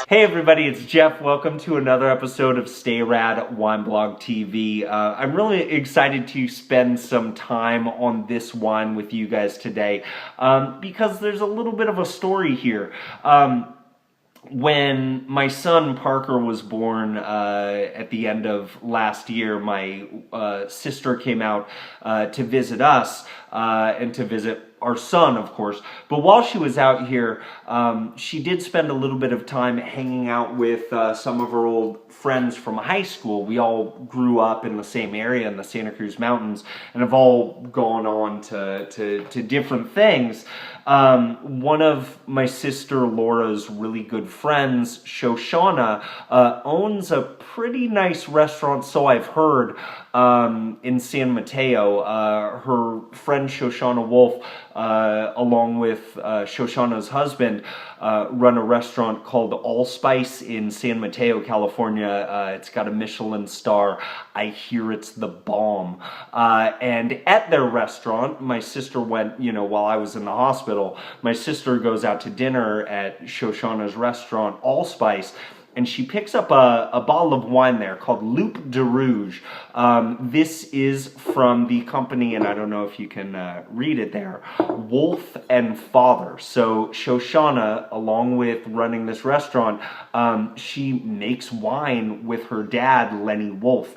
Hey everybody, it's Jeff. Welcome to another episode of Stay Rad Wine Blog TV. I'm really excited to spend some time on this wine with you guys today because there's a little bit of a story here. When my son Parker was born at the end of last year, my sister came out to visit us and to visit our son, of course. But while she was out here, she did spend a little bit of time hanging out with some of her old friends from high school. We all grew up in the same area in the Santa Cruz Mountains and have all gone on to different things. One of my sister Laura's really good friends, Shoshana, owns a pretty nice restaurant, so I've heard, in San Mateo. Her friend Cried Wolff, along with Shoshana's husband, run a restaurant called Allspice in San Mateo, California. It's got a Michelin star. I hear it's the bomb. And at their restaurant, my sister went, while I was in the hospital, my sister goes out to dinner at Shoshana's restaurant, Allspice, and she picks up a bottle of wine there called Loup de Rouge. This is from the company, and I don't know if you can read it there, Wolff and Father. So Shoshana, along with running this restaurant, she makes wine with her dad, Lenny Wolff.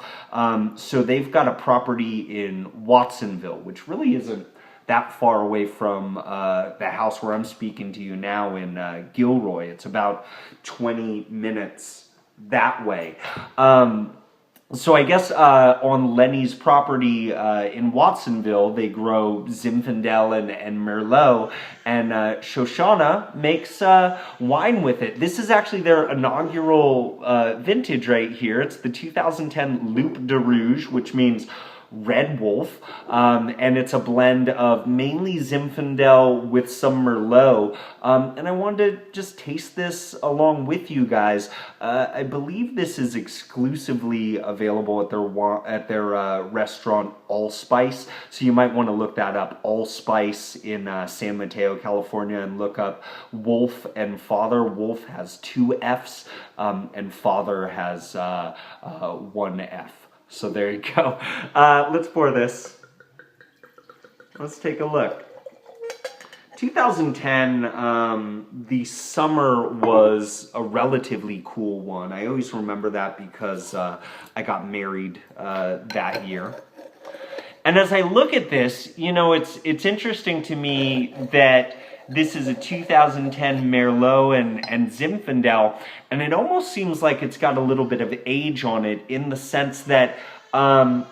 So they've got a property in Watsonville, which really isn't that far away from the house where I'm speaking to you now in Gilroy. It's about 20 minutes that way. So I guess on Lenny's property in Watsonville, they grow Zinfandel and Merlot, and Shoshana makes wine with it. This is actually their inaugural vintage right here. It's the 2010 Loup de Rouge, which means Red Wolf, and it's a blend of mainly Zinfandel with some Merlot, and I wanted to just taste this along with you guys. I believe this is exclusively available at their restaurant Allspice, so you might want to look that up, Allspice in San Mateo, California, and look up Wolff and Father. Wolff has 2 F's, and Father has 1 F. So there you go. Let's pour this. Let's take a look. 2010, the summer was a relatively cool one. I always remember that because I got married that year. And as I look at this, it's interesting to me that this is a 2010 Merlot and Zinfandel, and it almost seems like it's got a little bit of age on it in the sense that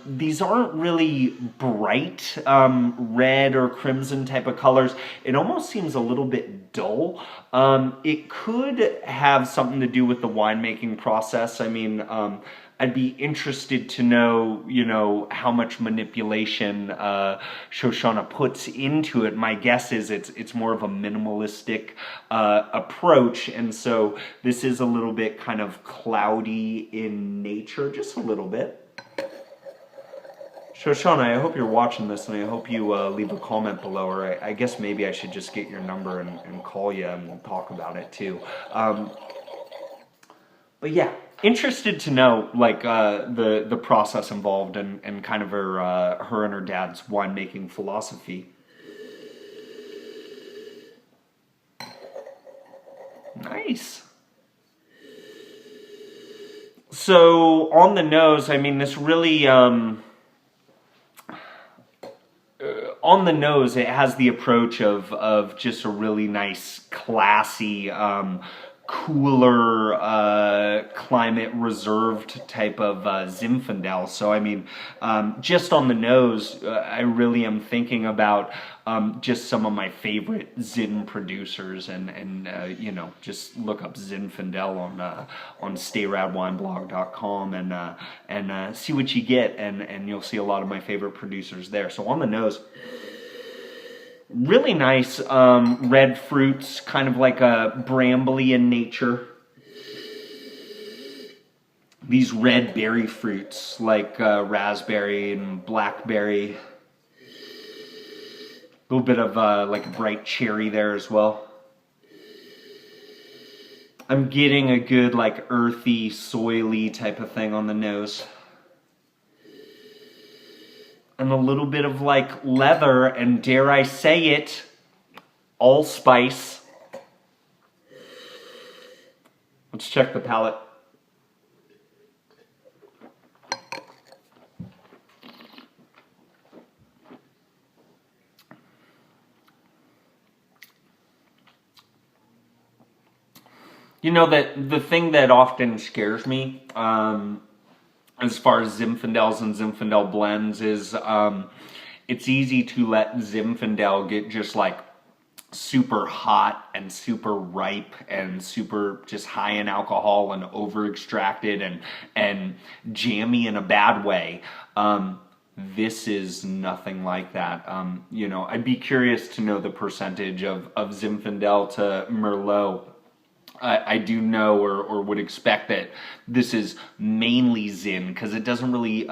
these aren't really bright red or crimson type of colors. It almost seems a little bit dull. It could have something to do with the winemaking process. I mean, I'd be interested to know, how much manipulation Shoshana puts into it. My guess is it's more of a minimalistic approach, and so this is a little bit kind of cloudy in nature, just a little bit. Shoshana, I hope you're watching this, and I hope you leave a comment below, or I guess maybe I should just get your number and call you and talk about it too. But yeah, interested to know the process involved and kind of her and her dad's winemaking philosophy. Nice. So on the nose, I mean, this really on the nose, it has the approach of just a really nice, classy, cooler, climate reserved type of Zinfandel. So I mean, just on the nose, I really am thinking about just some of my favorite Zin producers, and just look up Zinfandel on StayRadWineblog.com and see what you get, and you'll see a lot of my favorite producers there. So on the nose, really nice red fruits, kind of like a brambly in nature. These red berry fruits like raspberry and blackberry. A little bit of like a bright cherry there as well. I'm getting a good like earthy, soily type of thing on the nose. And a little bit of like leather, and dare I say it, allspice. Let's check the palate. You know, that the thing that often scares me, as far as Zinfandels and Zinfandel blends, is it's easy to let Zinfandel get just like super hot and super ripe and super just high in alcohol and over extracted and jammy in a bad way. This is nothing like that. You know, I'd be curious to know the percentage of Zinfandel to Merlot. I do know or would expect that this is mainly Zin, because it doesn't really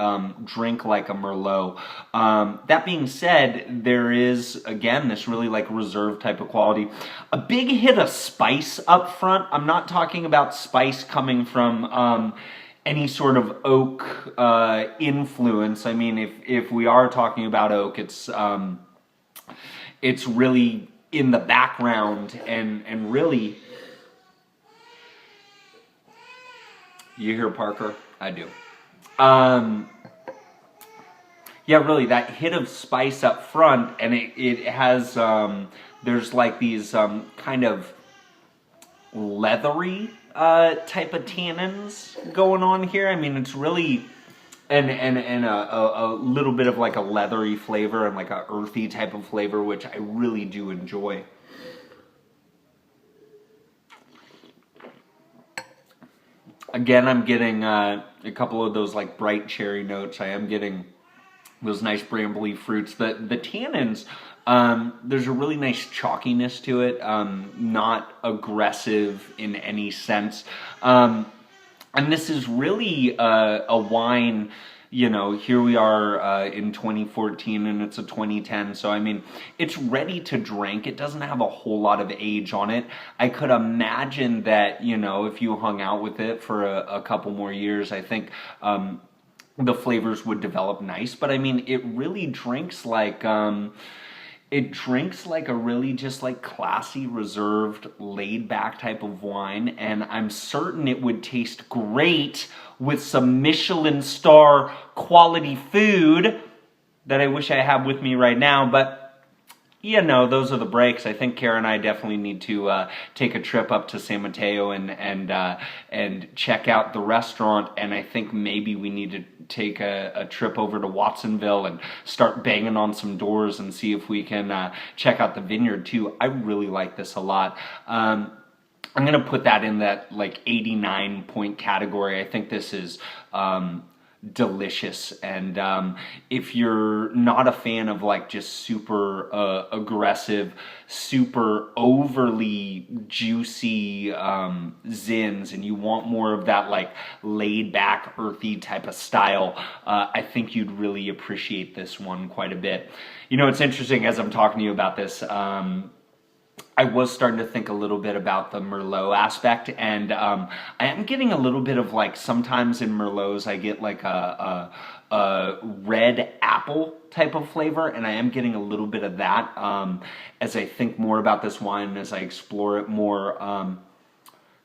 drink like a Merlot. That being said, there is, again, this really like reserve type of quality. A big hit of spice up front. I'm not talking about spice coming from any sort of oak influence. I mean, if we are talking about oak, it's really in the background and really... You hear Parker? I do. Yeah, really, that hit of spice up front, and it has, there's like these kind of leathery type of tannins going on here. I mean, it's really, and a little bit of like a leathery flavor and like a earthy type of flavor, which I really do enjoy. Again, I'm getting a couple of those like bright cherry notes. I am getting those nice brambly fruits. The tannins, there's a really nice chalkiness to it, not aggressive in any sense. And this is really a wine. You know, here we are in 2014 and it's a 2010. So, I mean, it's ready to drink. It doesn't have a whole lot of age on it. I could imagine that, you know, if you hung out with it for a couple more years, I think the flavors would develop nice. But, I mean, it really drinks like... it drinks like a really just like classy, reserved, laid back type of wine, and I'm certain it would taste great with some Michelin star quality food that I wish I had with me right now, but you know, those are the breaks. I think Kara and I definitely need to take a trip up to San Mateo and check out the restaurant. And I think maybe we need to take a trip over to Watsonville and start banging on some doors and see if we can check out the vineyard too. I really like this a lot. I'm going to put that in that like 89 point category. I think this is delicious, and if you're not a fan of like just super aggressive, super overly juicy zins, and you want more of that like laid back, earthy type of style, I think you'd really appreciate this one quite a bit. You know, it's interesting as I'm talking to you about this, I was starting to think a little bit about the Merlot aspect, and I am getting a little bit of like, sometimes in Merlots I get like a red apple type of flavor, and I am getting a little bit of that as I think more about this wine, as I explore it more.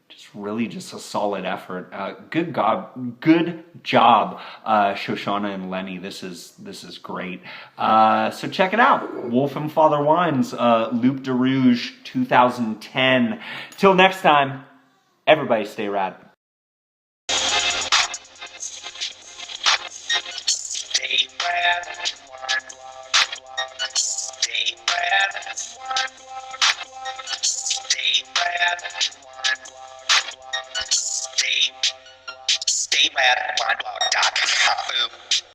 Just really just a solid effort. Good job, Shoshana and Lenny. This is great. So check it out. Wolff and Father Wines, Loup de Rouge 2010. Till next time, everybody stay rad. Stay rad. Stay rad. Stay rad. Stay rad.